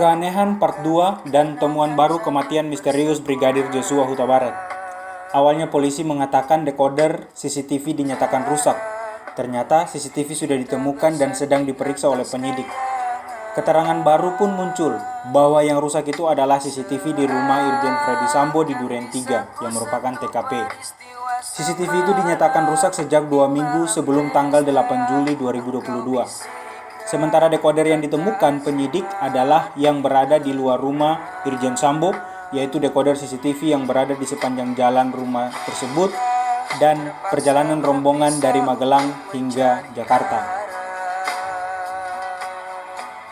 Keanehan Part 2 dan temuan baru kematian misterius Brigadir Joshua Huta Barat. Awalnya polisi mengatakan dekoder CCTV dinyatakan rusak. Ternyata CCTV sudah ditemukan dan sedang diperiksa oleh penyidik. Keterangan baru pun muncul bahwa yang rusak itu adalah CCTV di rumah Irjen Freddy Sambo di Duren 3 yang merupakan TKP. CCTV itu dinyatakan rusak sejak 2 minggu sebelum tanggal 8 Juli 2022. Sementara dekoder yang ditemukan penyidik adalah yang berada di luar rumah Irjen Sambo, yaitu dekoder CCTV yang berada di sepanjang jalan rumah tersebut dan perjalanan rombongan dari Magelang hingga Jakarta.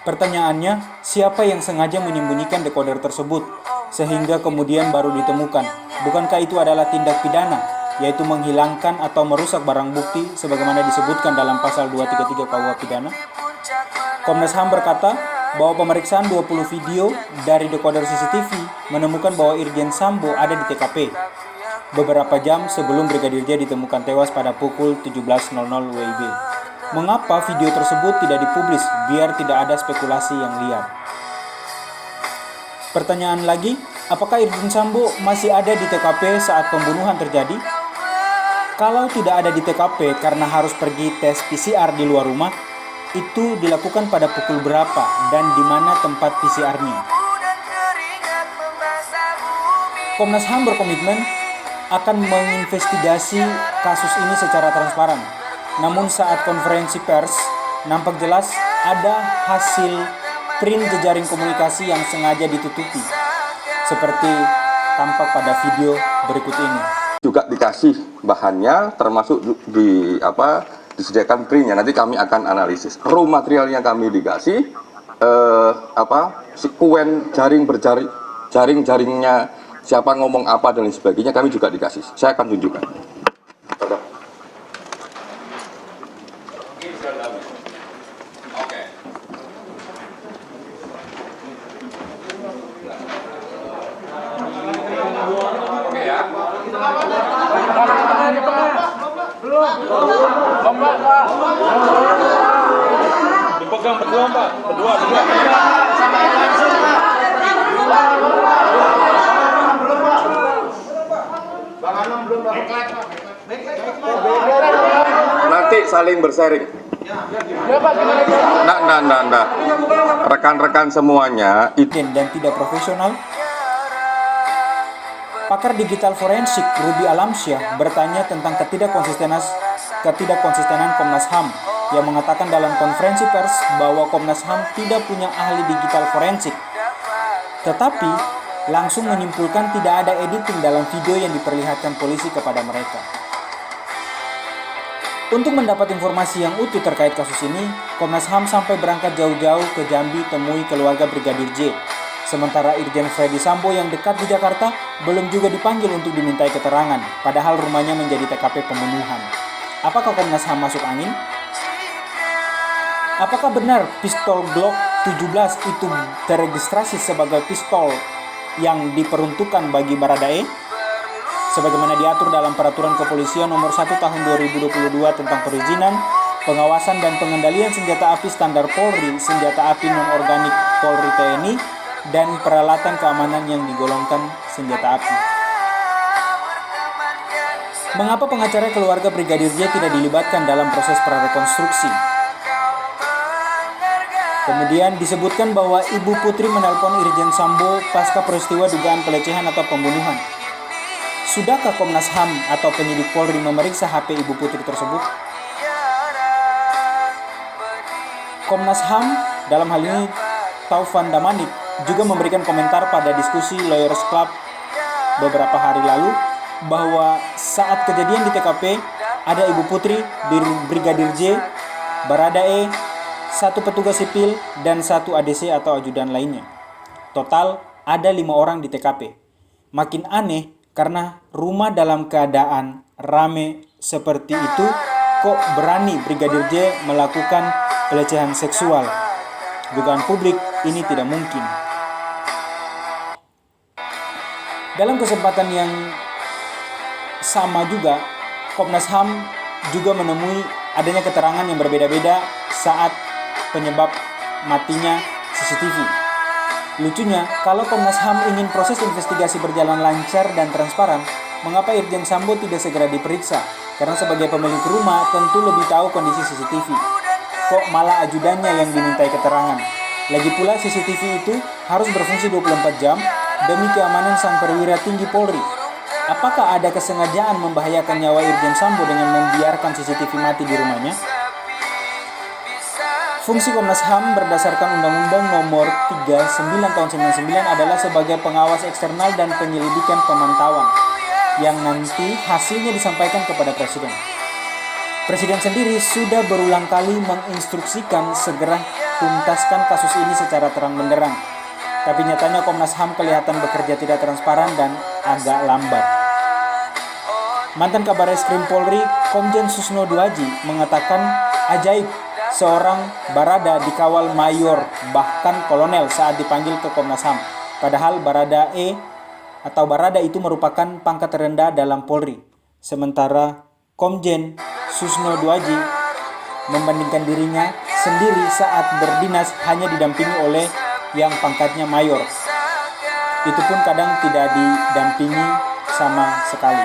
Pertanyaannya, siapa yang sengaja menyembunyikan dekoder tersebut sehingga kemudian baru ditemukan? Bukankah itu adalah tindak pidana, yaitu menghilangkan atau merusak barang bukti sebagaimana disebutkan dalam pasal 233 KUH Pidana? Komnas HAM berkata bahwa pemeriksaan 20 video dari dekoder CCTV menemukan bahwa Irjen Sambo ada di TKP beberapa jam sebelum Brigadir J ditemukan tewas pada pukul 17.00 WIB. Mengapa video tersebut tidak dipublis biar tidak ada spekulasi yang liar? Pertanyaan lagi, apakah Irjen Sambo masih ada di TKP saat pembunuhan terjadi? Kalau tidak ada di TKP karena harus pergi tes PCR di luar rumah, itu dilakukan pada pukul berapa dan di mana tempat PCR-nya? Komnas HAM berkomitmen akan menginvestigasi kasus ini secara transparan. Namun saat konferensi pers, nampak jelas ada hasil print jejaring komunikasi yang sengaja ditutupi, seperti tampak pada video berikut ini. Juga dikasih bahannya, termasuk disediakan printnya. Nanti kami akan analisis. Raw materialnya kami dikasih, sekuen jaring-jaringnya, siapa ngomong apa dan lain sebagainya kami juga dikasih. Saya akan tunjukkan. Dipegang berdua, Pak. Berdua. Nanti saling bersharing. Nah. Rekan-rekan semuanya dan tidak profesional. Pakar digital forensik Ruby Alamsyah bertanya tentang ketidakkonsistenan Komnas HAM yang mengatakan dalam konferensi pers bahwa Komnas HAM tidak punya ahli digital forensik, tetapi langsung menyimpulkan tidak ada editing dalam video yang diperlihatkan polisi kepada mereka. Untuk mendapat informasi yang utuh terkait kasus ini, Komnas HAM sampai berangkat jauh-jauh ke Jambi temui keluarga Brigadir J. Sementara Irjen Freddy Sambo yang dekat di Jakarta belum juga dipanggil untuk dimintai keterangan, padahal rumahnya menjadi TKP pembunuhan. Apakah Komnas HAM masuk angin? Apakah benar pistol Glock 17 itu terregistrasi sebagai pistol yang diperuntukkan bagi Baradae? Sebagaimana diatur dalam Peraturan Kepolisian Nomor 1 Tahun 2022 tentang perizinan, pengawasan dan pengendalian senjata api standar Polri, senjata api non-organik Polri TNI, dan peralatan keamanan yang digolongkan senjata api. Mengapa pengacara keluarga Brigadir J tidak dilibatkan dalam proses prarekonstruksi? Kemudian disebutkan bahwa Ibu Putri menelpon Irjen Sambo pasca peristiwa dugaan pelecehan atau pembunuhan. Sudahkah Komnas HAM atau penyidik Polri memeriksa HP Ibu Putri tersebut? Komnas HAM dalam hal ini Taufan Damanik juga memberikan komentar pada diskusi Lawyers Club beberapa hari lalu bahwa saat kejadian di TKP ada Ibu Putri, Brigadir J, Baradae, 1 petugas sipil, dan 1 ADC atau ajudan lainnya. Total ada 5 orang di TKP. Makin aneh karena rumah dalam keadaan rame seperti itu kok berani Brigadir J melakukan pelecehan seksual. Dugaan publik ini tidak mungkin. Dalam kesempatan yang sama juga, Komnas HAM juga menemui adanya keterangan yang berbeda-beda saat penyebab matinya CCTV. Lucunya, kalau Komnas HAM ingin proses investigasi berjalan lancar dan transparan, mengapa Irjen Sambo tidak segera diperiksa? Karena sebagai pemilik rumah tentu lebih tahu kondisi CCTV. Kok malah ajudannya yang dimintai keterangan? Lagi pula CCTV itu harus berfungsi 24 jam demi keamanan sang perwira tinggi Polri. Apakah ada kesengajaan membahayakan nyawa Irjen Sambo dengan membiarkan CCTV mati di rumahnya? Fungsi Komnas HAM berdasarkan Undang-Undang Nomor 39 Tahun 99 adalah sebagai pengawas eksternal dan penyelidikan pemantauan yang nanti hasilnya disampaikan kepada Presiden. Presiden sendiri sudah berulang kali menginstruksikan segera tuntaskan kasus ini secara terang benderang. Tapi nyatanya Komnas HAM kelihatan bekerja tidak transparan dan agak lambat. Mantan Kabareskrim Polri, Komjen Susno Duaji, mengatakan ajaib seorang Barada dikawal mayor bahkan kolonel saat dipanggil ke Komnas HAM. Padahal Barada itu merupakan pangkat terendah dalam Polri. Sementara Komjen Susno Duaji membandingkan dirinya sendiri saat berdinas hanya didampingi oleh yang pangkatnya mayor. Itu pun kadang tidak didampingi sama sekali.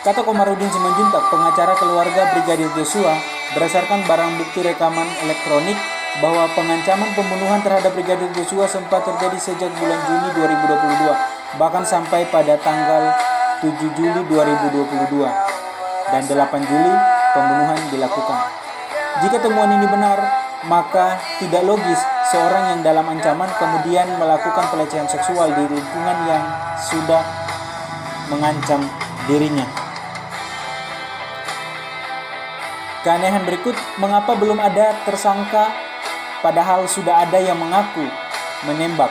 Kata Komarudin Simanjuntak, pengacara keluarga Brigadir Joshua, berdasarkan barang bukti rekaman elektronik bahwa pengancaman pembunuhan terhadap Brigadir Joshua sempat terjadi sejak bulan Juni 2022, bahkan sampai pada tanggal 7 Juli 2022 dan 8 Juli pembunuhan dilakukan. Jika temuan ini benar, maka tidak logis seorang yang dalam ancaman kemudian melakukan pelecehan seksual di lingkungan yang sudah mengancam dirinya. Keanehan berikut, mengapa belum ada tersangka padahal sudah ada yang mengaku menembak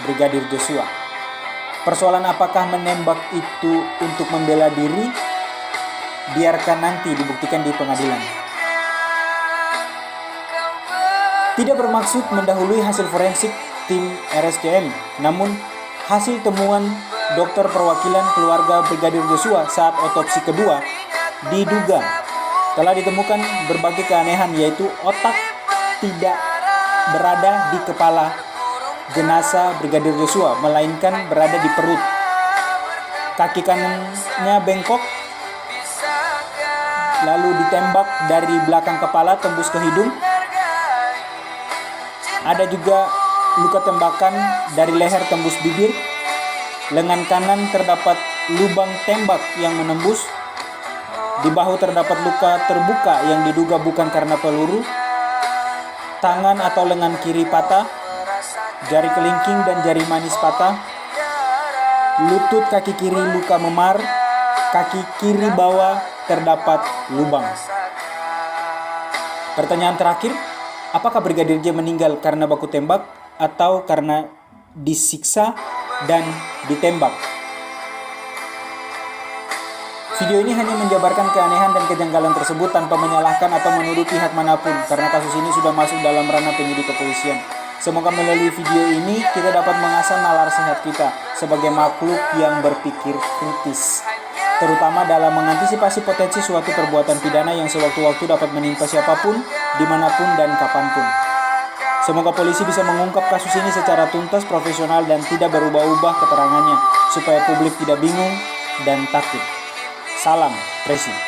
Brigadir Joshua? Persoalan apakah menembak itu untuk membela diri? Biarkan nanti dibuktikan di pengadilan. Tidak bermaksud mendahului hasil forensik tim RSCM, namun hasil temuan dokter perwakilan keluarga Brigadir Joshua saat otopsi kedua diduga telah ditemukan berbagai keanehan, yaitu otak tidak berada di kepala jenazah Brigadir Joshua, melainkan berada di perut. Kaki kanannya bengkok, lalu ditembak dari belakang kepala tembus ke hidung. Ada juga luka tembakan dari leher tembus bibir. Lengan kanan terdapat lubang tembak yang menembus. Di bahu terdapat luka terbuka yang diduga bukan karena peluru. Tangan atau lengan kiri patah. Jari kelingking dan jari manis patah. Lutut kaki kiri luka memar. Kaki kiri bawah terdapat lubang. Pertanyaan terakhir, apakah Brigadir J meninggal karena baku tembak atau karena disiksa dan ditembak? Video ini hanya menjabarkan keanehan dan kejanggalan tersebut tanpa menyalahkan atau menuduh pihak manapun, karena kasus ini sudah masuk dalam ranah penyidik kepolisian. Semoga melalui video ini kita dapat mengasah nalar sehat kita sebagai makhluk yang berpikir kritis, terutama dalam mengantisipasi potensi suatu perbuatan pidana yang sewaktu-waktu dapat menimpa siapapun, dimanapun, dan kapanpun. Semoga polisi bisa mengungkap kasus ini secara tuntas, profesional, dan tidak berubah-ubah keterangannya, supaya publik tidak bingung dan takut. Salam Presi.